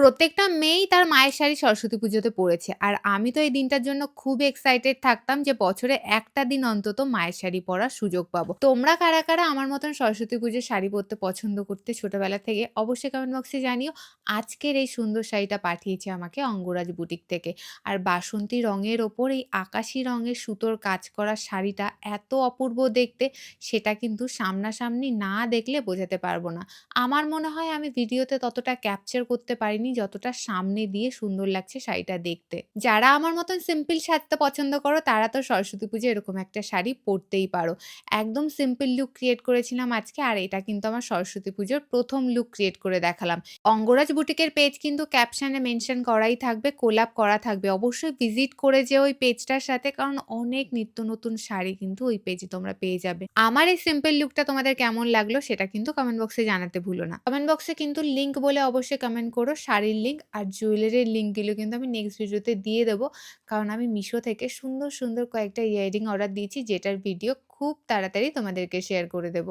প্রত্যেকটা মেয়েই তার মায়ের শাড়ি সরস্বতী পুজোতে পড়েছে। আর আমি তো এই দিনটার জন্য খুবই এক্সাইটেড থাকতাম যে বছরে একটা দিন অন্তত মায়ের শাড়ি পরার সুযোগ পাবো। তোমরা কারা, কারা আমার মতন সরস্বতী পুজোর শাড়ি পরতে পছন্দ করতে ছোটবেলা থেকে? অবশ্যই কমেন্ট বক্সে জানিও। আজকের এই সুন্দর শাড়িটা পাঠিয়েছে আমাকে অঙ্গরাজ বুটিক থেকে। আর বাসন্তী রঙের ওপর এই আকাশি রঙের সুতোর কাজ করা শাড়িটা এত অপূর্ব দেখতে, সেটা কিন্তু সামনাসামনি না দেখলে বোঝাতে পারব না। আমার মনে হয় আমি ভিডিওতে ততটা ক্যাপচার করতে পারিনি যতটা সামনে দিয়ে সুন্দর লাগছে শাড়িটা দেখতে। যারা আমার মতন সিম্পল সাজতে পছন্দ করো তারা তো সরস্বতী পুজোয় এরকম একটা শাড়ি পরতেই পারো। একদম সিম্পল লুক ক্রিয়েট করেছিলাম আজকে, আর এটা কিন্তু আমার সরস্বতী পুজোর ১ম লুক ক্রিয়েট করে দেখালাম। অঙ্গরাজ বুটিকের পেজ কিন্তু ক্যাপশনে মেনশন করাই থাকবে, কোলাব করা থাকবে। অবশ্যই ভিজিট করে যেও ওই পেজটার সাথে, কারণ অনেক নিত্য নতুন শাড়ি কিন্তু ওই পেজে তোমরা পেয়ে যাবে। আমার এই সিম্পল লুকটা তোমাদের কেমন লাগলো সেটা কিন্তু কমেন্ট বক্সে জানাতে ভুলো না। কমেন্ট বক্সে কিন্তু লিঙ্ক বলে অবশ্যই কমেন্ট করো। শাড়ির লিঙ্ক আর জুয়েলারির লিঙ্কগুলো কিন্তু আমি নেক্সট ভিডিওতে দিয়ে দেবো। কারণ আমি মিশো থেকে সুন্দর, সুন্দর কয়েকটা ইয়াররিং অর্ডার দিয়েছি, যেটার ভিডিও খুব তাড়াতাড়ি তোমাদেরকে শেয়ার করে দেব।